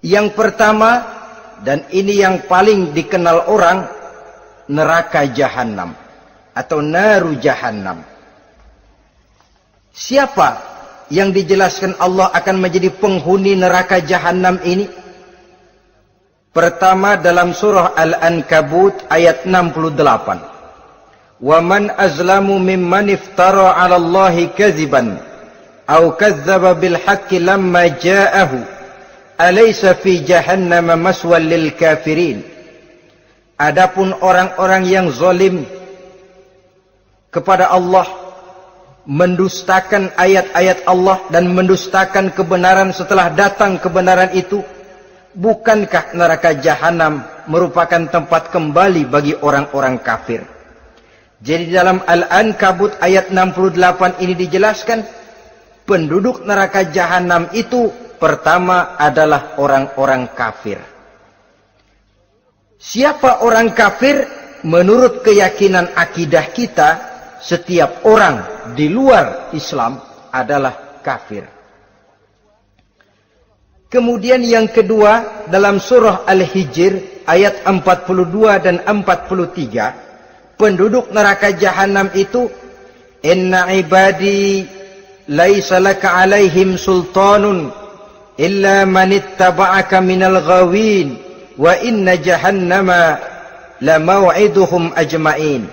Yang pertama, dan ini yang paling dikenal orang, neraka jahanam atau naru jahannam. Siapa yang dijelaskan Allah akan menjadi penghuni neraka jahanam ini? Pertama dalam surah Al-Ankabut ayat 68. Wa man azlamu mimman iftara 'ala Allahi kadziban aw kadzdzaba bil haqqi lamma ja'ahu alaysa fi jahannam maswal lil kafirin. Adapun orang-orang yang zalim kepada Allah, mendustakan ayat-ayat Allah dan mendustakan kebenaran setelah datang kebenaran itu, bukankah neraka jahanam merupakan tempat kembali bagi orang-orang kafir? Jadi dalam Al-Ankabut ayat 68 ini dijelaskan, penduduk neraka jahanam itu pertama adalah orang-orang kafir. Siapa orang kafir? Menurut keyakinan akidah kita, setiap orang di luar Islam adalah kafir. Kemudian yang kedua dalam surah Al-Hijr ayat 42 dan 43, penduduk neraka jahanam itu, inna ibadi laisa laka alaihim sultanun illa man ittaba'aka minal ghawin wa inna jahannama la maw'iduhum ajma'in.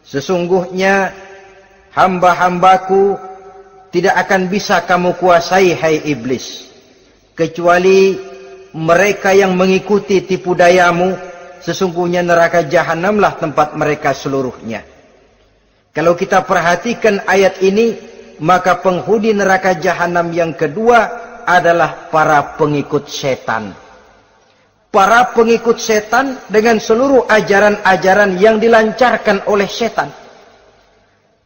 Sesungguhnya hamba-hambaku tidak akan bisa kamu kuasai, hai iblis, kecuali mereka yang mengikuti tipu dayamu. Sesungguhnya neraka jahanamlah tempat mereka seluruhnya. Kalau kita perhatikan ayat ini, maka penghuni neraka jahanam yang kedua adalah para pengikut setan. Para pengikut setan dengan seluruh ajaran-ajaran yang dilancarkan oleh setan.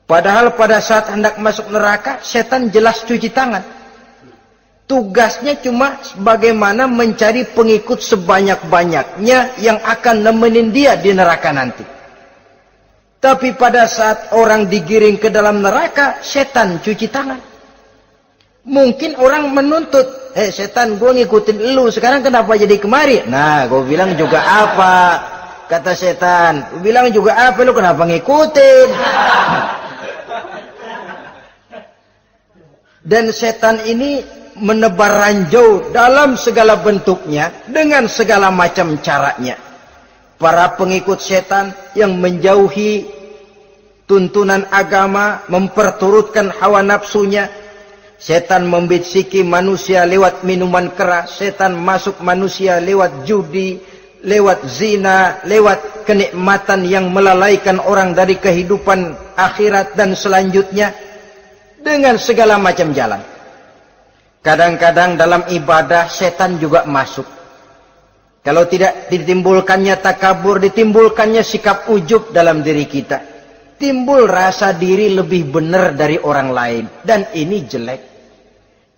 Padahal pada saat hendak masuk neraka, setan jelas cuci tangan. Tugasnya cuma bagaimana mencari pengikut sebanyak-banyaknya yang akan nemenin dia di neraka nanti. Tapi pada saat orang digiring ke dalam neraka, setan cuci tangan. Mungkin orang menuntut, setan, gue ngikutin lu, sekarang kenapa jadi kemari? Nah, gue bilang juga apa? Kata setan, gue bilang juga apa, lu kenapa ngikutin? Dan setan ini menebar ranjau dalam segala bentuknya, dengan segala macam caranya. Para pengikut setan yang menjauhi tuntunan agama, memperturutkan hawa nafsunya. Setan membisiki manusia lewat minuman keras, setan masuk manusia lewat judi, lewat zina, lewat kenikmatan yang melalaikan orang dari kehidupan akhirat dan selanjutnya, dengan segala macam jalan. Kadang-kadang dalam ibadah setan juga masuk. Kalau tidak ditimbulkannya takabur, ditimbulkannya sikap ujub dalam diri kita. Timbul rasa diri lebih benar dari orang lain, dan ini jelek.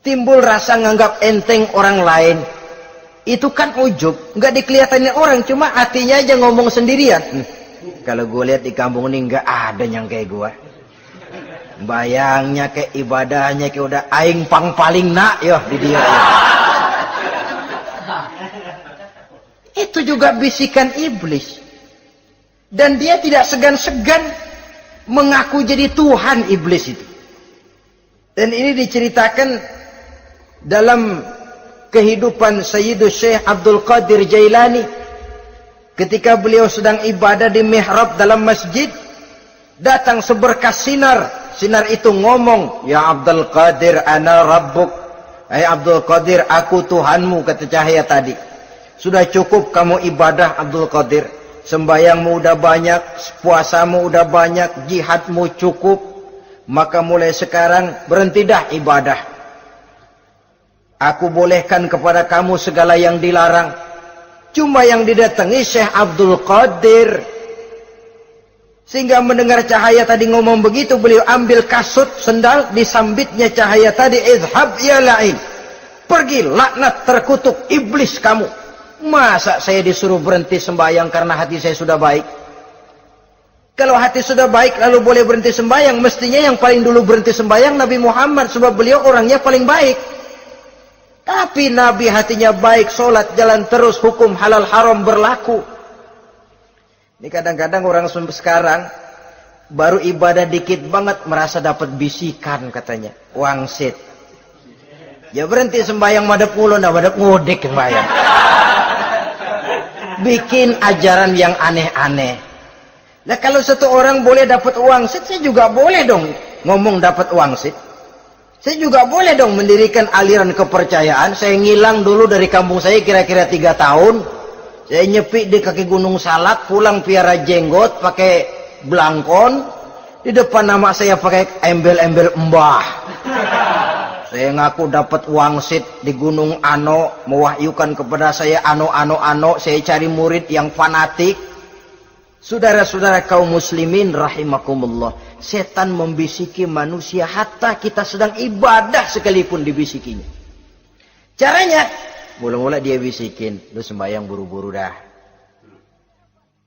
Timbul rasa nganggap enteng orang lain, itu kan ujub, nggak dikelihatannya orang, cuma hatinya aja ngomong sendirian. Kalau gue lihat di kampung ini nggak ada yang kayak gue. Bayangnya kayak ibadahnya kayak udah aing pang paling nak ya di dia. Itu juga bisikan iblis, dan dia tidak segan-segan mengaku jadi Tuhan iblis itu. Dan ini diceritakan dalam kehidupan Sayyidus Syekh Abdul Qadir Jailani. Ketika beliau sedang ibadah di mihrab dalam masjid, datang seberkas sinar. Sinar itu ngomong, ya Abdul Qadir ana rabbuk. Hai Abdul Qadir, aku Tuhanmu, kata cahaya tadi. Sudah cukup kamu ibadah Abdul Qadir. Sembayangmu udah banyak, puasamu udah banyak, jihadmu cukup. Maka mulai sekarang berhenti dah ibadah. Aku bolehkan kepada kamu segala yang dilarang. Cuma yang didatangi Syekh Abdul Qadir. Sehingga mendengar cahaya tadi ngomong begitu, beliau ambil kasut sendal, disambitnya cahaya tadi, izhab ya la'in. Pergi, laknat, terkutuk, iblis kamu. Masa saya disuruh berhenti sembahyang karena hati saya sudah baik? Kalau hati sudah baik lalu boleh berhenti sembahyang, mestinya yang paling dulu berhenti sembahyang Nabi Muhammad, sebab beliau orangnya paling baik. Tapi Nabi hatinya baik, sholat jalan terus, hukum halal haram berlaku. Ini kadang-kadang orang sekarang baru ibadah dikit banget merasa dapat bisikan katanya, wangsit. Ya berhenti sembahyang madep mulo, nah madep ngudek sembahyang. Bikin ajaran yang aneh-aneh. Nah kalau satu orang boleh dapat wangsit, saya juga boleh dong ngomong dapat wangsit. Saya juga boleh dong mendirikan aliran kepercayaan. Saya ngilang dulu dari kampung saya kira-kira 3 tahun. Saya nyepi di kaki Gunung Salak, pulang piara jenggot, pakai belangkon. Di depan nama saya pakai embel-embel mbah. Saya ngaku dapat wangsit di Gunung Ano, mewahyukan kepada saya ano. Saya cari murid yang fanatik. Saudara-saudara kaum muslimin rahimakumullah, setan membisiki manusia hatta kita sedang ibadah sekalipun dibisikinya. Caranya, mula-mula dia bisikin, lu sembahyang buru-buru dah.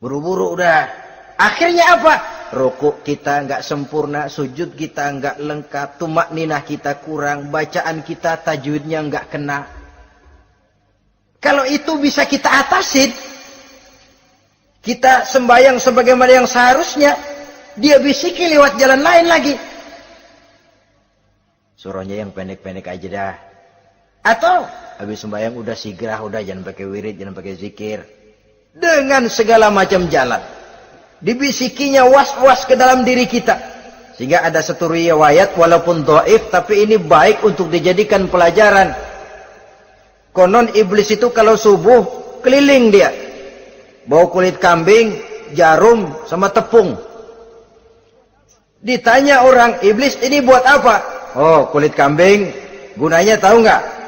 Buru-buru udah. Akhirnya apa? Rukuk kita enggak sempurna, sujud kita enggak lengkap, tumakninah kita kurang, bacaan kita tajwidnya enggak kena. Kalau itu bisa kita atasin, kita sembahyang sebagaimana yang seharusnya, dia bisiki lewat jalan lain lagi. Suruhnya yang pendek-pendek aja dah. Atau habis sembahyang udah sigrah, udah jangan pakai wirid, jangan pakai zikir. Dengan segala macam jalan. Dibisikinya was-was ke dalam diri kita. Sehingga ada satu riwayat walaupun dhaif, tapi ini baik untuk dijadikan pelajaran. Konon iblis itu kalau subuh keliling dia. Bawa kulit kambing, jarum, sama tepung. Ditanya orang, iblis ini buat apa? Oh, kulit kambing. Gunanya tahu nggak?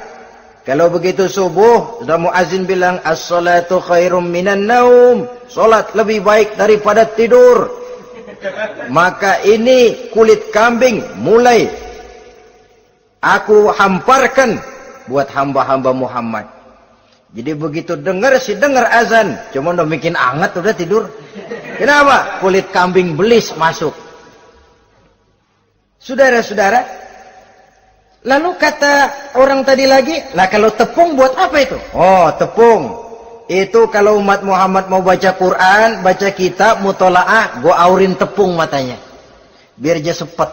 Kalau begitu subuh, sudah muazin bilang, as-salatu khairum minan naum. Salat lebih baik daripada tidur. Maka ini kulit kambing mulai aku hamparkan buat hamba-hamba Muhammad. Jadi begitu dengar azan, cuma udah bikin anget udah tidur. Kenapa? Kulit kambing belis masuk. Saudara-saudara, lalu kata orang tadi lagi, lah kalau tepung buat apa itu? Oh, tepung. Itu kalau umat Muhammad mau baca Quran, baca kitab, mutolaah, gua aurin tepung matanya. Biar dia sepet.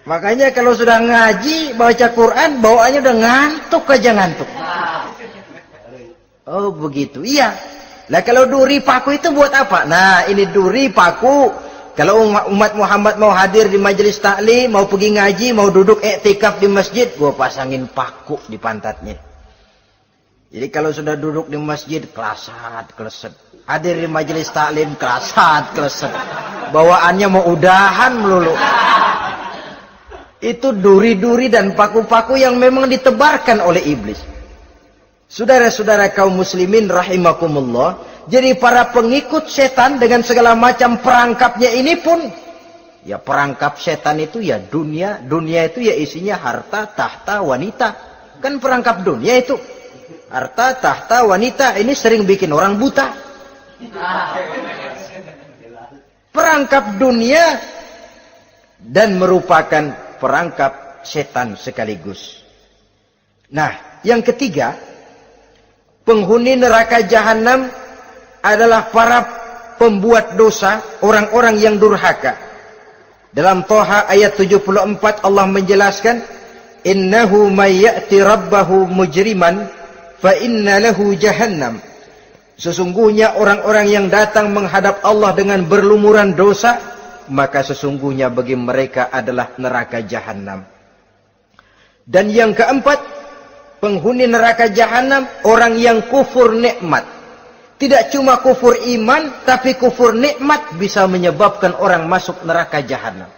Makanya kalau sudah ngaji, baca Quran, bawaannya udah ngantuk aja ngantuk. Oh begitu, iya. Nah kalau duri paku itu buat apa? Nah ini duri paku. Kalau umat Muhammad mau hadir di majelis taklim, mau pergi ngaji, mau duduk iktikaf di masjid, gua pasangin paku di pantatnya. Jadi kalau sudah duduk di masjid, kelasat, kleset. Hadir di majelis taklim, kelasat, kleset. Bawaannya mau udahan melulu. Itu duri-duri dan paku-paku yang memang ditebarkan oleh iblis. Saudara-saudara kaum muslimin rahimakumullah, jadi para pengikut setan dengan segala macam perangkapnya ini pun, ya perangkap setan itu ya dunia itu ya isinya harta, tahta, wanita. Kan perangkap dunia itu. Harta, tahta, wanita, ini sering bikin orang buta. Perangkap dunia dan merupakan perangkap setan sekaligus. Nah, yang ketiga, penghuni neraka jahanam adalah para pembuat dosa, orang-orang yang durhaka. Dalam Thaha ayat 74 Allah menjelaskan, innahu may ya'ti rabbahu mujriman fa inna lahu jahannam. Sesungguhnya orang-orang yang datang menghadap Allah dengan berlumuran dosa, maka sesungguhnya bagi mereka adalah neraka jahanam. Dan yang keempat, penghuni neraka jahanam orang yang kufur nikmat. Tidak cuma kufur iman, tapi kufur nikmat bisa menyebabkan orang masuk neraka jahanam.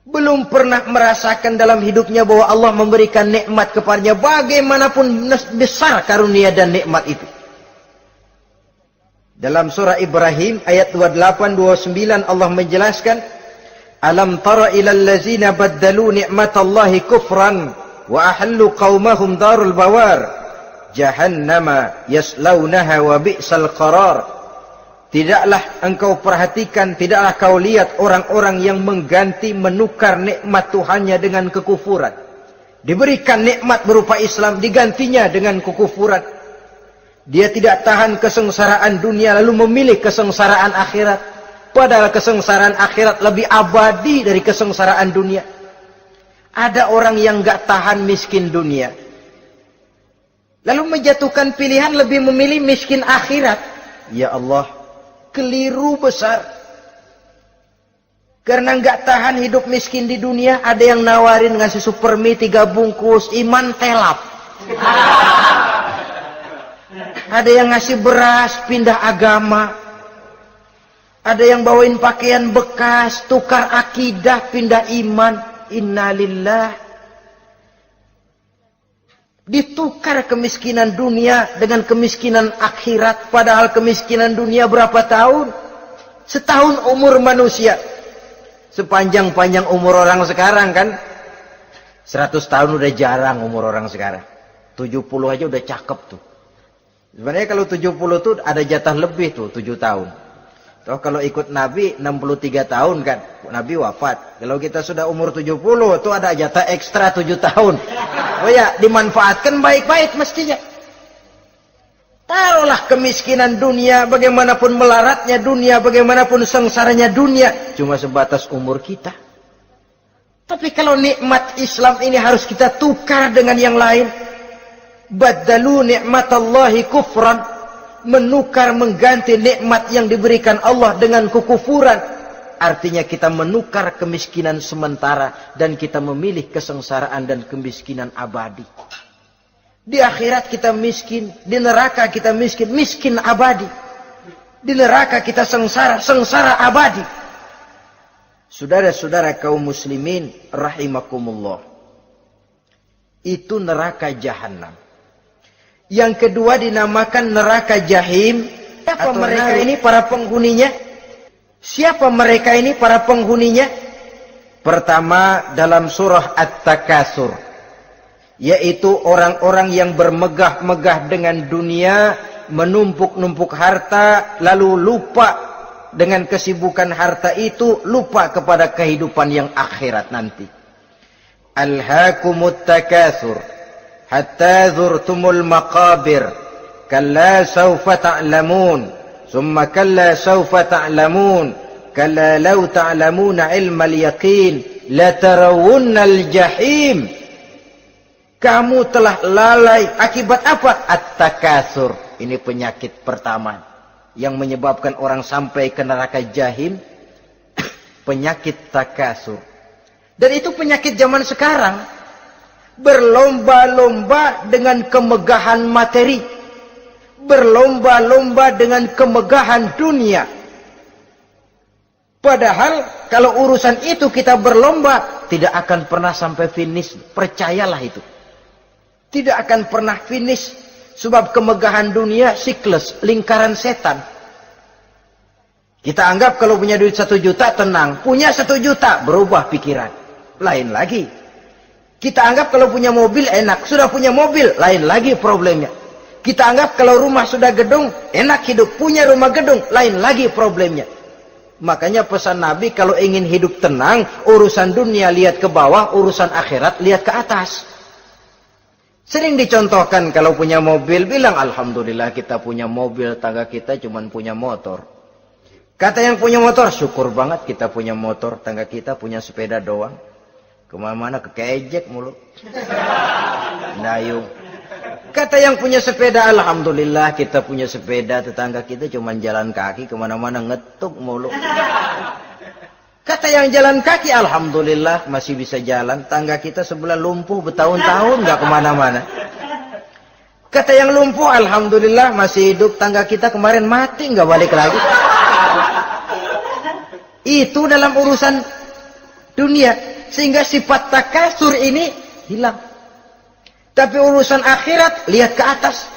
Belum pernah merasakan dalam hidupnya bahwa Allah memberikan nikmat kepadanya, bagaimanapun besar karunia dan nikmat itu. Dalam surah Ibrahim ayat 28-29 Allah menjelaskan, alam tara ilal ladzina baddalu ni'matallahi kufran wa ahallu qaumahum darul bawar jahannama yaslaunaha wa bi'sal qarar. Tidaklah engkau perhatikan, tidaklah kau lihat orang-orang yang mengganti menukar nikmat Tuhannya dengan kekufuran. diberikan nikmat berupa Islam, digantinya dengan kekufuran. Dia tidak tahan kesengsaraan dunia lalu memilih kesengsaraan akhirat. Padahal kesengsaraan akhirat lebih abadi dari kesengsaraan dunia. Ada orang yang gak tahan miskin dunia, lalu menjatuhkan pilihan lebih memilih miskin akhirat. Ya Allah, keliru besar. Karena nggak tahan hidup miskin di dunia, ada yang nawarin ngasih supermi 3 bungkus, iman telap. Ada yang ngasih beras, pindah agama. Ada yang bawain pakaian bekas, tukar akidah, pindah iman. Innalillah. Ditukar kemiskinan dunia dengan kemiskinan akhirat. Padahal kemiskinan dunia berapa tahun? Setahun umur manusia. Sepanjang-panjang umur orang sekarang kan. 100 tahun udah jarang umur orang sekarang. 70 aja udah cakep tuh. Sebenarnya kalau 70 tuh ada jatah lebih tuh, 7 tahun. Toh kalau ikut Nabi 63 tahun kan. Nabi wafat. Kalau kita sudah umur 70 tuh ada jatah ekstra 7 tahun. Oh ya, dimanfaatkan baik-baik mestinya. Taruhlah kemiskinan dunia, bagaimanapun melaratnya dunia, bagaimanapun sengsaranya dunia, cuma sebatas umur kita. Tapi kalau nikmat Islam ini harus kita tukar dengan yang lain. Baddalu ni'matallahi kufran. Menukar, mengganti nikmat yang diberikan Allah dengan kekufuran. Artinya kita menukar kemiskinan sementara dan kita memilih kesengsaraan dan kemiskinan abadi. Di akhirat kita miskin, di neraka kita miskin, miskin abadi. Di neraka kita sengsara, sengsara abadi. Saudara-saudara kaum muslimin rahimakumullah. Itu neraka jahanam. Yang kedua dinamakan neraka jahim. Siapa mereka ini para penghuninya? Siapa mereka ini para penghuninya? Pertama dalam surah At-Takasur. Yaitu orang-orang yang bermegah-megah dengan dunia, menumpuk-numpuk harta, lalu lupa dengan kesibukan harta itu, lupa kepada kehidupan yang akhirat nanti. Alhaakumut takatsur hatta zurtumul maqabir, kalla sawfa ta'lamun, summa kalla sawfa ta'lamun, kalla law ta'lamuna ilmal yaqin, la tarawunnal jahim. Kamu telah lalai. Akibat apa? At-takasur. Ini penyakit pertama yang menyebabkan orang sampai ke neraka jahim. Penyakit takasur. Dan itu penyakit zaman sekarang. Berlomba-lomba dengan kemegahan materi. Berlomba-lomba dengan kemegahan dunia. Padahal kalau urusan itu kita berlomba, tidak akan pernah sampai finish. Percayalah itu. Tidak akan pernah finish. Sebab kemegahan dunia siklus, lingkaran setan. Kita anggap kalau punya duit 1 juta tenang. Punya 1 juta berubah pikiran. Lain lagi. Kita anggap kalau punya mobil enak. Sudah punya mobil, lain lagi problemnya. Kita anggap kalau rumah sudah gedung, enak hidup. Punya rumah gedung, lain lagi problemnya. Makanya pesan Nabi kalau ingin hidup tenang, urusan dunia lihat ke bawah, urusan akhirat lihat ke atas. Sering dicontohkan kalau punya mobil, bilang alhamdulillah kita punya mobil, tangga kita cuma punya motor. Kata yang punya motor, syukur banget kita punya motor, tangga kita punya sepeda doang. Kemana-mana kekejek mulu. Dayung. Kata yang punya sepeda, alhamdulillah kita punya sepeda, tetangga kita cuma jalan kaki, kemana-mana ngetuk mulu. Kata yang jalan kaki, alhamdulillah masih bisa jalan. Tangga kita sebelah lumpuh bertahun-tahun nggak kemana-mana. Kata yang lumpuh, alhamdulillah masih hidup. Tangga kita kemarin mati nggak balik lagi. Itu dalam urusan dunia, sehingga sifat takasur ini hilang. Tapi urusan akhirat lihat ke atas.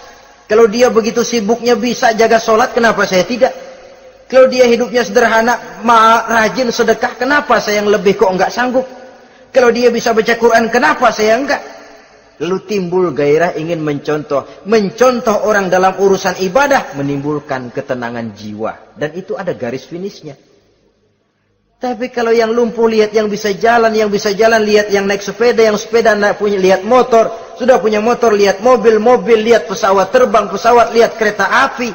Kalau dia begitu sibuknya bisa jaga sholat, kenapa saya tidak? Kalau dia hidupnya sederhana, rajin sedekah, kenapa saya yang lebih kok enggak sanggup? Kalau dia bisa baca Quran, kenapa saya enggak? Lalu timbul gairah ingin mencontoh. Mencontoh orang dalam urusan ibadah menimbulkan ketenangan jiwa. Dan itu ada garis finishnya. Tapi kalau yang lumpuh lihat yang bisa jalan lihat yang naik sepeda, yang sepeda punya lihat motor, sudah punya motor lihat mobil, lihat pesawat terbang, lihat kereta api.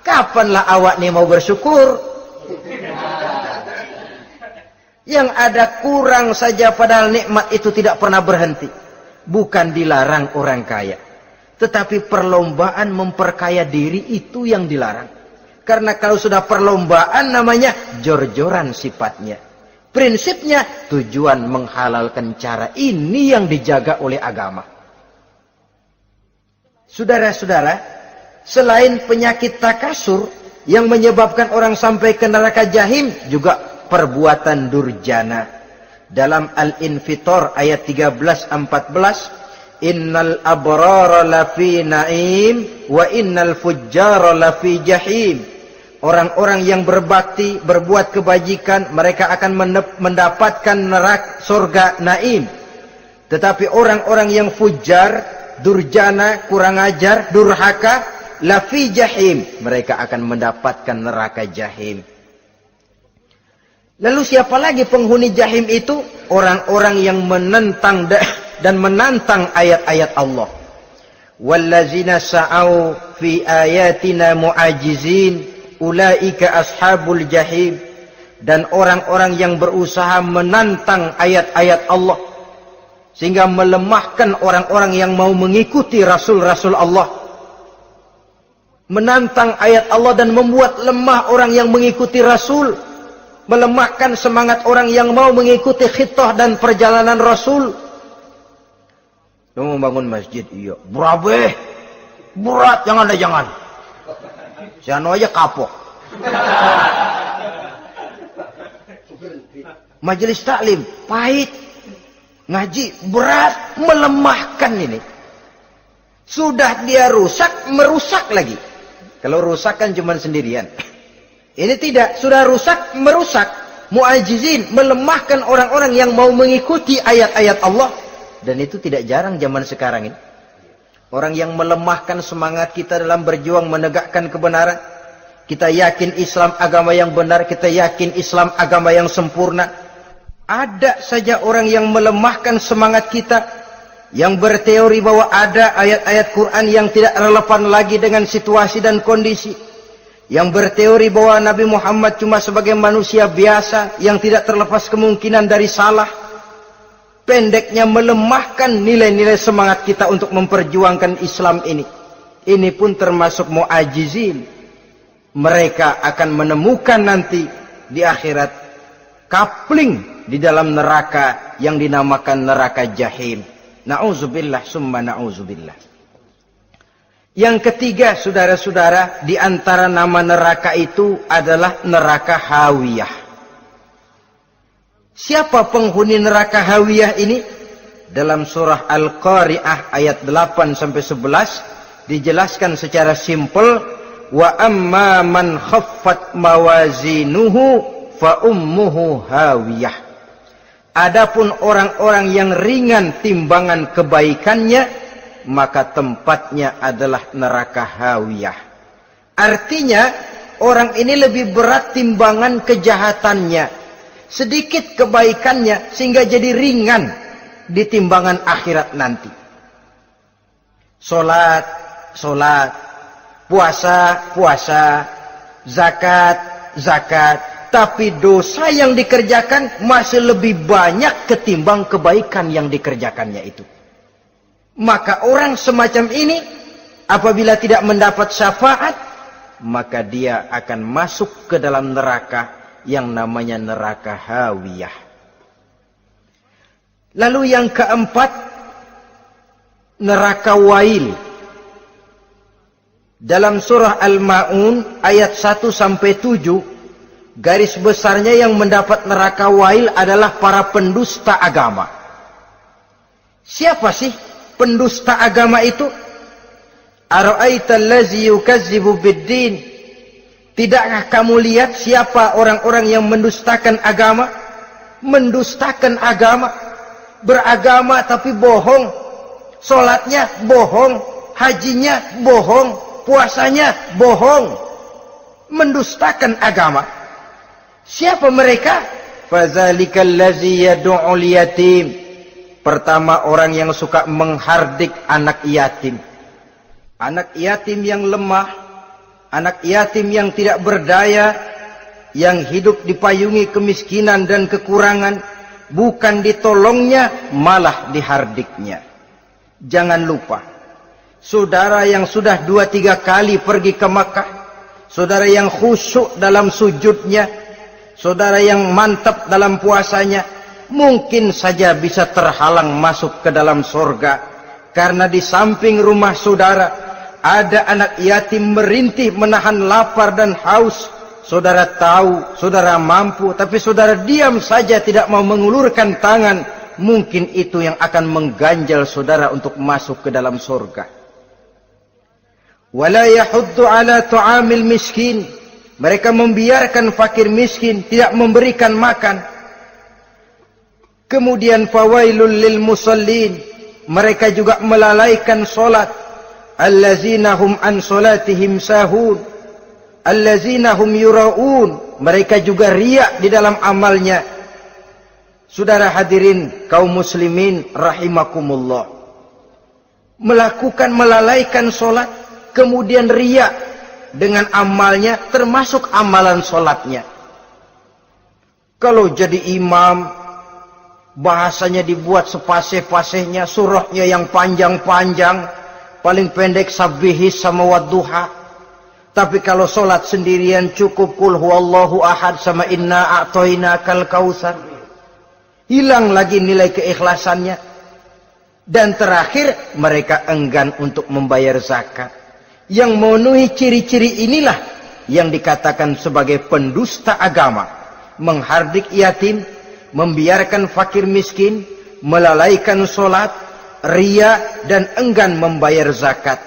Kapanlah awak nih mau bersyukur? Yang ada kurang saja, padahal nikmat itu tidak pernah berhenti. Bukan dilarang orang kaya, tetapi perlombaan memperkaya diri itu yang dilarang. Karena kalau sudah perlombaan namanya jor-joran sifatnya. Prinsipnya tujuan menghalalkan cara ini yang dijaga oleh agama. Saudara-saudara, selain penyakit takasur yang menyebabkan orang sampai ke neraka jahim, juga perbuatan durjana. Dalam Al-Infitor ayat 13-14, innal abrara lafi na'im wa innal fujjara lafi jahim. Orang-orang yang berbakti, berbuat kebajikan, mereka akan mendapatkan neraka surga naim. Tetapi orang-orang yang fujar, durjana, kurang ajar, durhaka, lafi jahim, mereka akan mendapatkan neraka jahim. Lalu siapa lagi penghuni jahim itu? Orang-orang yang menentang dan menantang ayat-ayat Allah. Wallazina sa'au fi ayatina mu'ajizin ulaika ashabul jahim. Dan orang-orang yang berusaha menantang ayat-ayat Allah sehingga melemahkan orang-orang yang mau mengikuti rasul-rasul Allah. Menantang ayat Allah dan membuat lemah orang yang mengikuti rasul, melemahkan semangat orang yang mau mengikuti khitah dan perjalanan rasul. Lu mau bangun masjid, iya. Berabe, berat, jangan. Si anu aja kapok. Majelis taklim, pahit. Ngaji, berat, melemahkan ini. Sudah dia rusak, merusak lagi. Kalau rusak kan cuma sendirian. Ini tidak, sudah rusak, merusak. Mu'ajizin, melemahkan orang-orang yang mau mengikuti ayat-ayat Allah. Dan itu tidak jarang zaman sekarang ini. Orang yang melemahkan semangat kita dalam berjuang menegakkan kebenaran. Kita yakin Islam agama yang benar. Kita yakin Islam agama yang sempurna. Ada saja orang yang melemahkan semangat kita. Yang berteori bahwa ada ayat-ayat Quran yang tidak relevan lagi dengan situasi dan kondisi. Yang berteori bahwa Nabi Muhammad cuma sebagai manusia biasa yang tidak terlepas kemungkinan dari salah. Pendeknya melemahkan nilai-nilai semangat kita untuk memperjuangkan Islam ini. Ini pun termasuk mu'ajizin. Mereka akan menemukan nanti di akhirat kapling di dalam neraka yang dinamakan neraka jahim. Na'udzubillah summa na'udzubillah. Yang ketiga, saudara-saudara, di antara nama neraka itu adalah neraka hawiyah. Siapa penghuni neraka hawiyah ini? Dalam surah Al-Qari'ah ayat 8-11 dijelaskan secara simpel, wa amma man khaffat mawazinuhu fa ummuhu hawiyah. Adapun orang-orang yang ringan timbangan kebaikannya, maka tempatnya adalah neraka hawiyah. Artinya orang ini lebih berat timbangan kejahatannya, sedikit kebaikannya sehingga jadi ringan di timbangan akhirat nanti. Salat, puasa, zakat, tapi dosa yang dikerjakan masih lebih banyak ketimbang kebaikan yang dikerjakannya itu. Maka orang semacam ini apabila tidak mendapat syafaat, maka dia akan masuk ke dalam neraka yang namanya neraka hawiyah. Lalu yang keempat, neraka wail. Dalam surah Al-Ma'un ayat 1-7, garis besarnya yang mendapat neraka wail adalah para pendusta agama. Siapa sih pendusta agama itu? Ara'aital ladzi yukazzibu bid-din. Tidakkah kamu lihat siapa orang-orang yang mendustakan agama? Mendustakan agama. Beragama tapi bohong. Salatnya bohong. Hajinya bohong. Puasanya bohong. Mendustakan agama. Siapa mereka? Fazalikal ladzi yad'ul yatim. Pertama, orang yang suka menghardik anak yatim. Anak yatim yang lemah, anak yatim yang tidak berdaya, yang hidup dipayungi kemiskinan dan kekurangan, bukan ditolongnya, malah dihardiknya. Jangan lupa, saudara yang sudah 2-3 kali pergi ke Makkah, saudara yang khusyuk dalam sujudnya, saudara yang mantap dalam puasanya, mungkin saja bisa terhalang masuk ke dalam surga. Karena di samping rumah saudara ada anak yatim merintih menahan lapar dan haus. Saudara tahu, saudara mampu, tapi saudara diam saja, tidak mau mengulurkan tangan. Mungkin itu yang akan mengganjal saudara untuk masuk ke dalam surga. Wala yahuddu ala tu'amil miskin. Mereka membiarkan fakir miskin, tidak memberikan makan. Kemudian fawailul lil musallin. Mereka juga melalaikan solat. Allazina hum an solatihim sahun. Allazina hum yura'un. Mereka juga riak di dalam amalnya. Saudara hadirin kaum muslimin rahimakumullah. Melalaikan solat, kemudian riak dengan amalnya, termasuk amalan solatnya. Kalau jadi imam, bahasanya dibuat sepasih-pasihnya, surahnya yang panjang-panjang, paling pendek sabbihis sama wadduha. Tapi kalau solat sendirian cukup qul huwallahu ahad sama inna a'toinakal kautsar. Hilang lagi nilai keikhlasannya. Dan terakhir, mereka enggan untuk membayar zakat. Yang memenuhi ciri-ciri inilah yang dikatakan sebagai pendusta agama. Menghardik yatim, membiarkan fakir miskin, melalaikan solat, ria, dan enggan membayar zakat.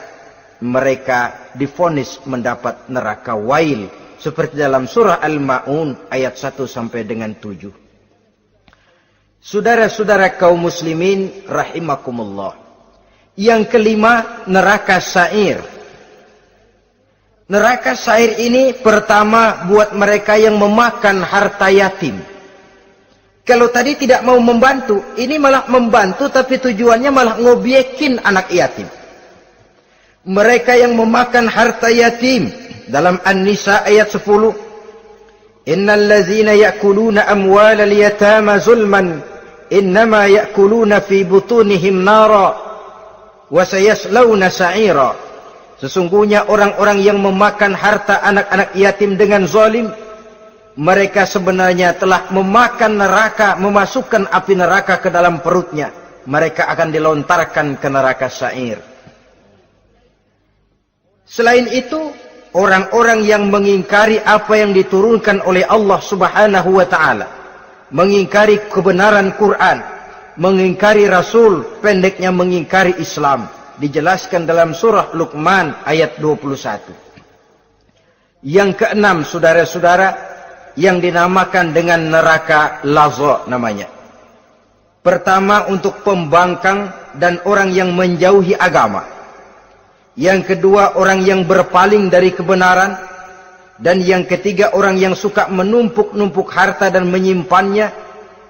Mereka divonis mendapat neraka wail. Seperti dalam surah Al-Ma'un ayat 1 sampai dengan 7. Saudara-saudara kaum muslimin rahimakumullah. Yang kelima, neraka sa'ir. Neraka sa'ir ini pertama buat mereka yang memakan harta yatim. Kalau tadi tidak mau membantu, ini malah membantu tapi tujuannya malah ngobyekin anak yatim. Mereka yang memakan harta yatim dalam An-Nisa ayat 10. Innal ladzina ya'kuluna amwalal yatama zulman innama ya'kuluna fi butunihim nara wa sayaslawna sa'ira. Sesungguhnya orang-orang yang memakan harta anak-anak yatim dengan zalim, mereka sebenarnya telah memakan neraka, memasukkan api neraka ke dalam perutnya. Mereka akan dilontarkan ke neraka sa'ir. Selain itu, orang-orang yang mengingkari apa yang diturunkan oleh Allah Subhanahu wa ta'ala, mengingkari kebenaran Quran, mengingkari Rasul, pendeknya mengingkari Islam, dijelaskan dalam surah Luqman ayat 21. Yang keenam, saudara-saudara, yang dinamakan dengan neraka laza namanya. Pertama, untuk pembangkang dan orang yang menjauhi agama. Yang kedua, orang yang berpaling dari kebenaran. Dan yang ketiga, orang yang suka menumpuk-numpuk harta dan menyimpannya,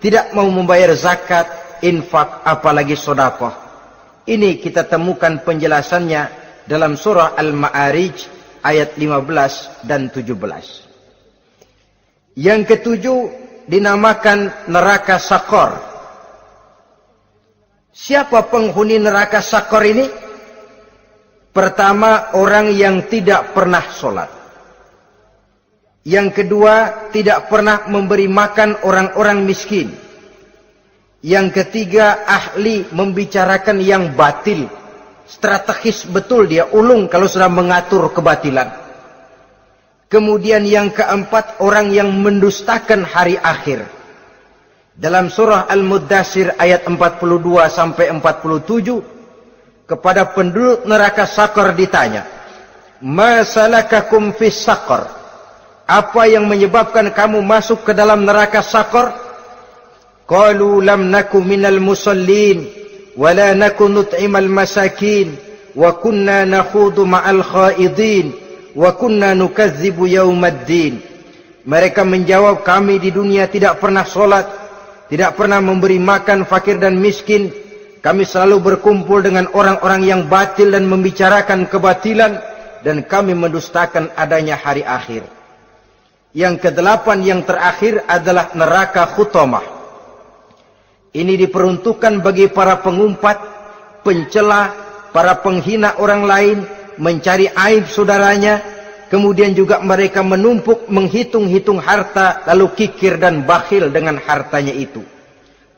tidak mau membayar zakat, infak, apalagi sedekah. Ini kita temukan penjelasannya dalam surah Al-Ma'arij ayat 15 dan 17. Yang ketujuh dinamakan neraka Sakor. Siapa penghuni neraka Sakor ini? Pertama, orang yang tidak pernah sholat. Yang kedua, tidak pernah memberi makan orang-orang miskin. Yang ketiga, ahli membicarakan yang batil. Strategis betul dia, ulung kalau sudah mengatur kebatilan. Kemudian yang keempat, orang yang mendustakan hari akhir. Dalam surah Al-Muddatsir ayat 42 sampai 47, kepada penduduk neraka Sakor ditanya, "Ma salakakum fis Sakor?" Apa yang menyebabkan kamu masuk ke dalam neraka Sakor? Qalu lam naku minal musallin wa la naku nut'imal masakin wa kunna nakhudu ma'al khaidin wa kunna nukadzibu yaumaddin. Mereka menjawab, kami di dunia tidak pernah sholat, tidak pernah memberi makan fakir dan miskin. Kami selalu berkumpul dengan orang-orang yang batil dan membicarakan kebatilan, dan kami mendustakan adanya hari akhir. Yang kedelapan, yang terakhir adalah neraka Khutamah. Ini diperuntukkan bagi para pengumpat, pencela, para penghina orang lain, mencari aib saudaranya, kemudian juga mereka menumpuk, menghitung-hitung harta, lalu kikir dan bakhil dengan hartanya itu.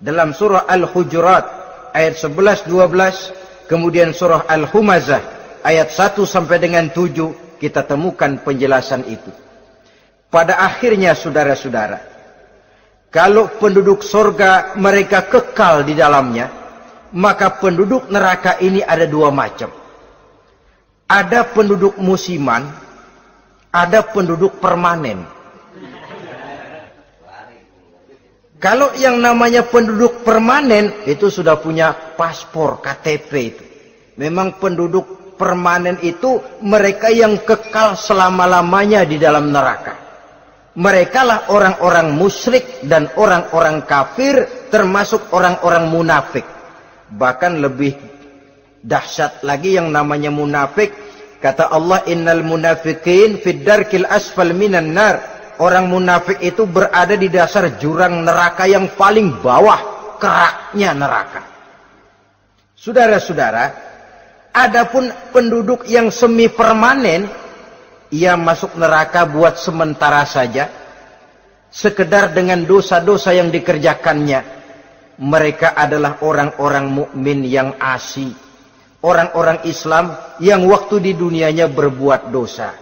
Dalam surah Al-Hujurat ayat 11-12, kemudian surah Al-Humazah ayat 1 sampai dengan 7, kita temukan penjelasan itu. Pada akhirnya saudara-saudara, kalau penduduk surga mereka kekal di dalamnya, maka penduduk neraka ini ada dua macam. Ada penduduk musiman, ada penduduk permanen. Kalau yang namanya penduduk permanen, itu sudah punya paspor, KTP itu. Memang penduduk permanen itu mereka yang kekal selama-lamanya di dalam neraka. Mereka lah orang-orang musyrik dan orang-orang kafir, termasuk orang-orang munafik. Bahkan lebih dahsyat lagi yang namanya munafik. Kata Allah, innal munafiqin fid darkil asfal minan nar. Orang munafik itu berada di dasar jurang neraka yang paling bawah, keraknya neraka. Saudara-saudara, adapun penduduk yang semi permanen, ia masuk neraka buat sementara saja, sekedar dengan dosa-dosa yang dikerjakannya. Mereka adalah orang-orang mukmin yang asli, orang-orang Islam yang waktu di dunianya berbuat dosa.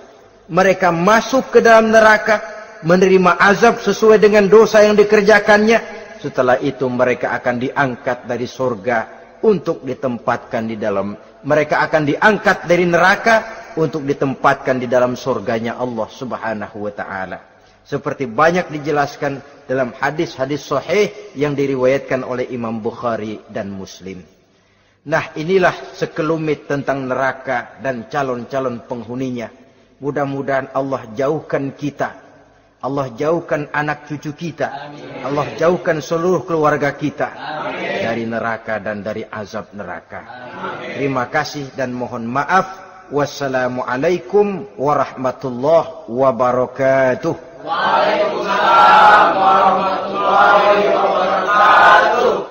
Mereka masuk ke dalam neraka, menerima azab sesuai dengan dosa yang dikerjakannya. Setelah itu mereka akan diangkat dari surga untuk ditempatkan di dalam, mereka akan diangkat dari neraka untuk ditempatkan di dalam surganya Allah Subhanahu wa ta'ala. Seperti banyak dijelaskan dalam hadis-hadis sahih yang diriwayatkan oleh Imam Bukhari dan Muslim. Nah, inilah sekelumit tentang neraka dan calon-calon penghuninya. Mudah-mudahan Allah jauhkan kita, Allah jauhkan anak cucu kita, amin. Allah jauhkan seluruh keluarga kita, amin. Dari neraka dan dari azab neraka. Amin. Terima kasih dan mohon maaf. Wassalamualaikum warahmatullahi wabarakatuh. Waalaikumsalam warahmatullahi wabarakatuh.